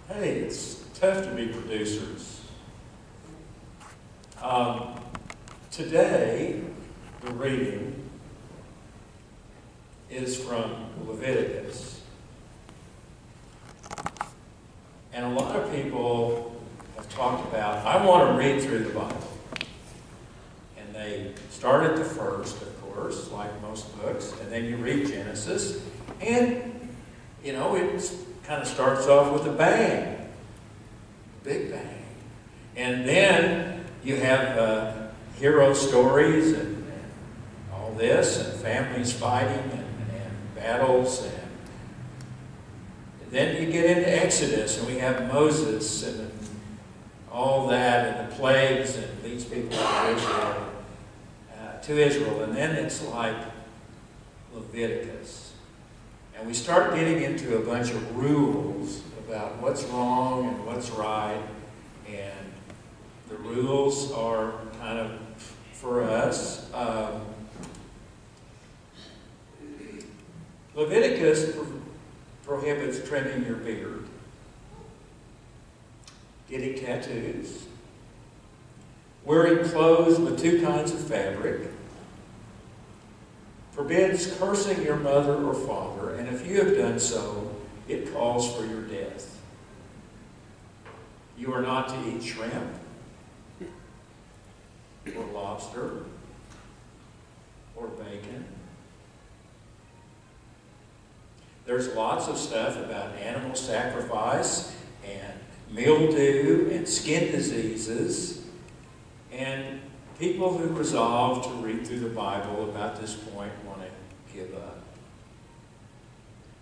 Hey, it's tough to be producers. Today, the reading is from Leviticus. And a lot of people have talked about, I want to read through the Bible. And they start at the first, of course, like most books, and then you read Genesis, and, you know, it kind of starts off with a bang. Big bang. And then you have hero stories and all this, and families fighting and battles, and then you get into Exodus, and we have Moses and all that, and the plagues, and leads people to Israel. And then it's like Leviticus. And we start getting into a bunch of rules about what's wrong and what's right. And the rules are kind of, for us, Leviticus prohibits trimming your beard, getting tattoos, wearing clothes with two kinds of fabric, forbids cursing your mother or father, and if you have done so, it calls for your death. You are not to eat shrimp or lobster or bacon. There's lots of stuff about animal sacrifice and mildew and skin diseases, and people who resolve to read through the Bible about this point want to give up.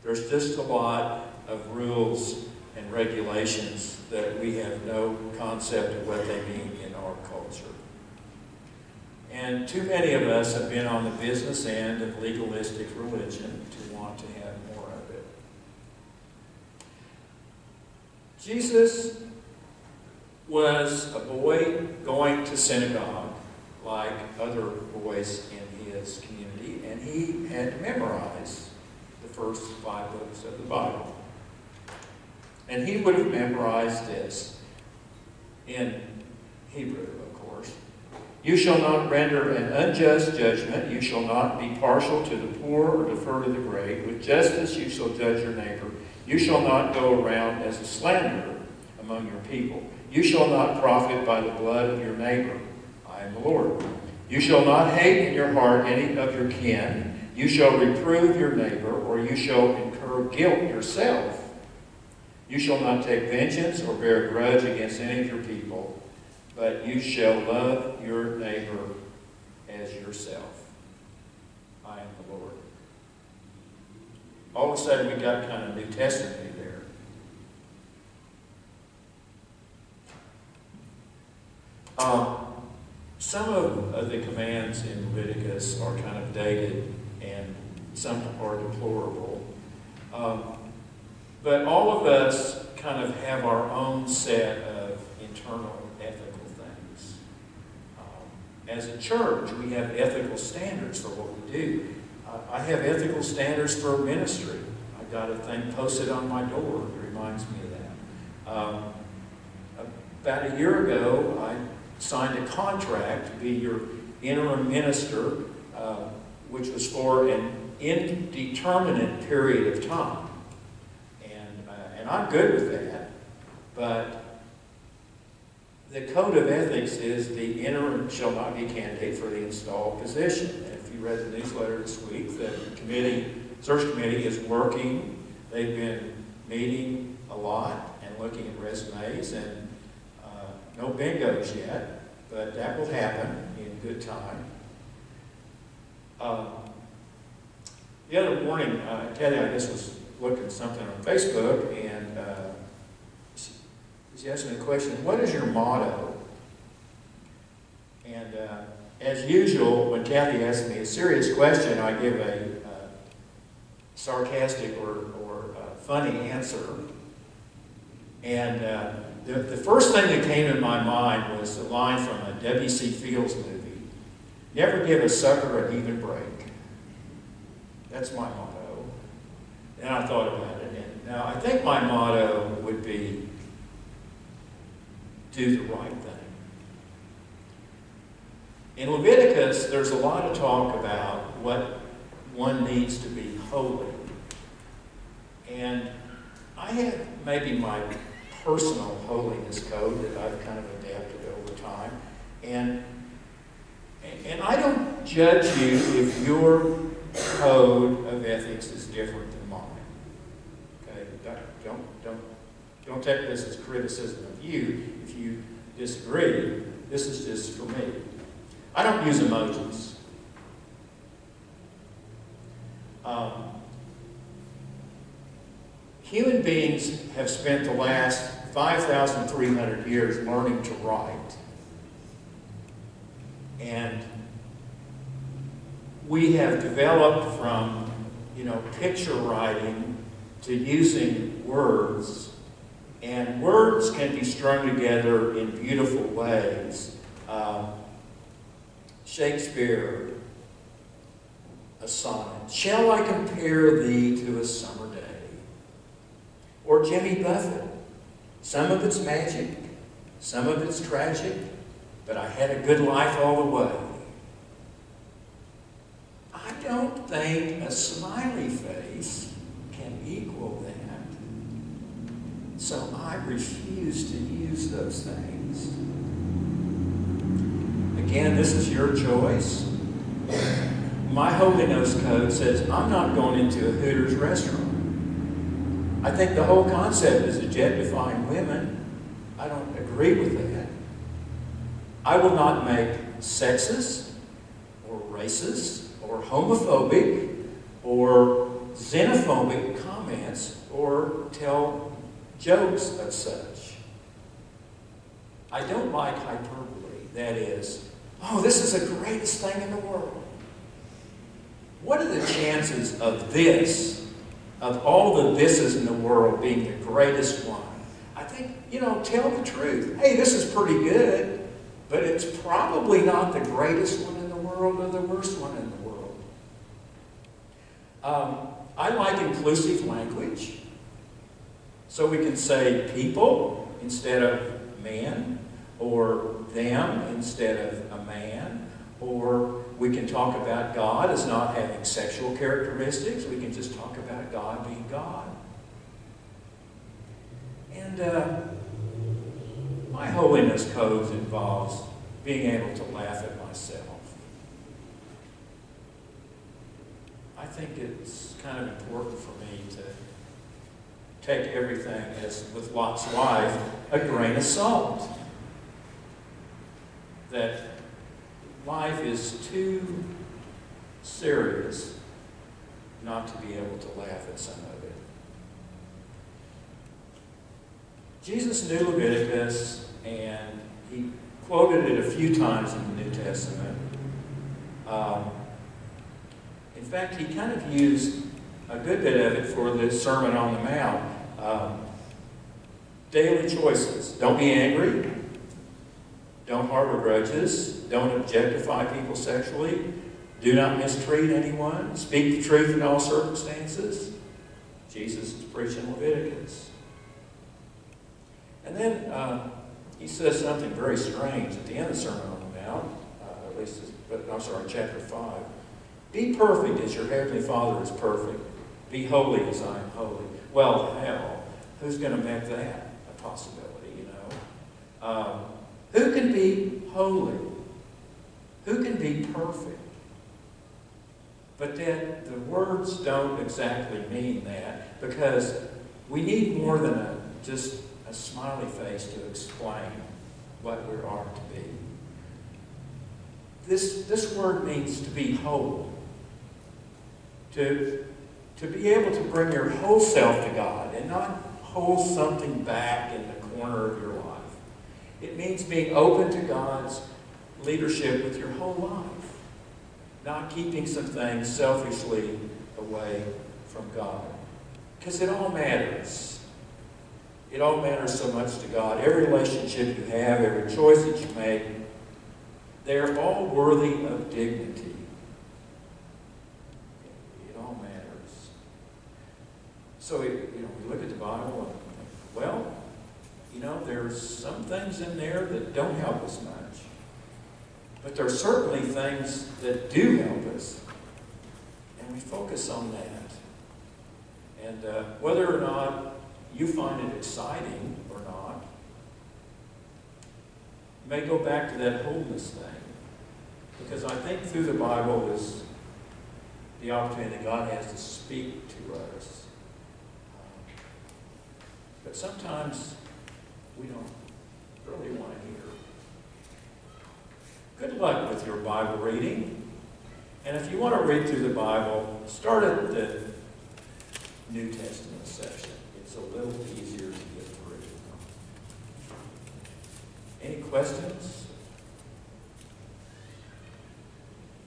There's just a lot of rules and regulations that we have no concept of what they mean in our culture. And too many of us have been on the business end of legalistic religion to want to have more of it. Jesus was a boy going to synagogue like other boys in his community, and he had to memorize the first 5 books of the Bible. And he would have memorized this in Hebrew, of course. You shall not render an unjust judgment. You shall not be partial to the poor or defer to the great. With justice you shall judge your neighbor. You shall not go around as a slanderer among your people. You shall not profit by the blood of your neighbor. I am the Lord. You shall not hate in your heart any of your kin. You shall reprove your neighbor, or you shall incur guilt yourself. You shall not take vengeance or bear a grudge against any of your people, but you shall love your neighbor as yourself. I am the Lord. All of a sudden, we got kind of New Testament there. Some of the commands in Leviticus are kind of dated, and some are deplorable. But all of us kind of have our own set of internal ethical things. As a church, we have ethical standards for what we do. I have ethical standards for ministry. I've got a thing posted on my door that reminds me of that. About a year ago, I signed a contract to be your interim minister, which was for an indeterminate period of time. And I'm good with that, but the code of ethics is the interim shall not be candidate for the installed position. And if you read the newsletter this week, the search committee is working. They've been meeting a lot and looking at resumes, and no bingos yet, but that will happen in good time. The other morning, Teddy, I guess, was looking at something on Facebook, and she asked me the question, what is your motto? And as usual, when Kathy asks me a serious question, I give a sarcastic or funny answer. And the first thing that came to my mind was a line from a W.C. Fields movie, never give a sucker an even break. That's my motto. And I thought about it. And now I think my motto would be, do the right thing. In Leviticus, there's a lot of talk about what one needs to be holy. And I have maybe my personal holiness code that I've kind of adapted over time. And I don't judge you if your code of ethics is different than mine. Okay? Don't take this as criticism of you if you disagree. This is just for me. I don't use emojis. Human beings have spent the last 5,300 years learning to write. And we have developed from, picture writing to using words. And words can be strung together in beautiful ways. Shakespeare, a sonnet. Shall I compare thee to a summer day? Or Jimmy Buffett. Some of it's magic, some of it's tragic, but I had a good life all the way. I don't think a smiley face can equal that. So I refuse to use those things. Again, this is your choice. My holiness code says I'm not going into a Hooters restaurant. I think the whole concept is objectifying women. I don't agree with that. I will not make sexist or racist or homophobic or xenophobic comments or tell jokes of such. I don't like hyperbole. That is, oh, this is the greatest thing in the world. What are the chances of this, of all the thises in the world being the greatest one? I think, tell the truth. Hey, this is pretty good, but it's probably not the greatest one in the world or the worst one in the world. I like inclusive language. So we can say people instead of man, or them instead of a man, or we can talk about God as not having sexual characteristics. We can just talk about God being God. And my holiness code involves being able to laugh at myself. I think it's kind of important for me to take everything, as with Lot's wife, a grain of salt. That life is too serious not to be able to laugh at some of it. Jesus knew Leviticus, and he quoted it a few times in the New Testament. In fact, he kind of used a good bit of it for the Sermon on the Mount. Daily choices. Don't be angry. Don't harbor grudges. Don't objectify people sexually. Do not mistreat anyone. Speak the truth in all circumstances. Jesus is preaching Leviticus. And then he says something very strange at the end of the Sermon on the Mount, chapter 5. Be perfect as your heavenly Father is perfect. Be holy as I am holy. Well, hell, who's going to make that a possibility, Who can be holy? Who can be perfect? But then the words don't exactly mean that, because we need more than just a smiley face to explain what we are to be. This word means to be whole. To be able to bring your whole self to God and not hold something back in the corner of your life. It means being open to God's leadership with your whole life. Not keeping some things selfishly away from God. Because it all matters. It all matters so much to God. Every relationship you have, every choice that you make, they're all worthy of dignity. It all matters. So, we look at the Bible and think, well, there's some things in there that don't help us much. But there are certainly things that do help us. And we focus on that. And whether or not you find it exciting or not, you may go back to that wholeness thing. Because I think through the Bible is the opportunity that God has to speak to us. But sometimes we don't really want to hear. Good luck with your Bible reading. And if you want to read through the Bible, start at the New Testament section. It's a little easier to get through. Any questions?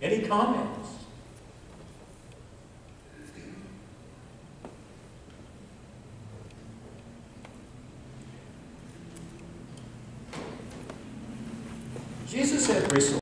Any comments? Jesus had recently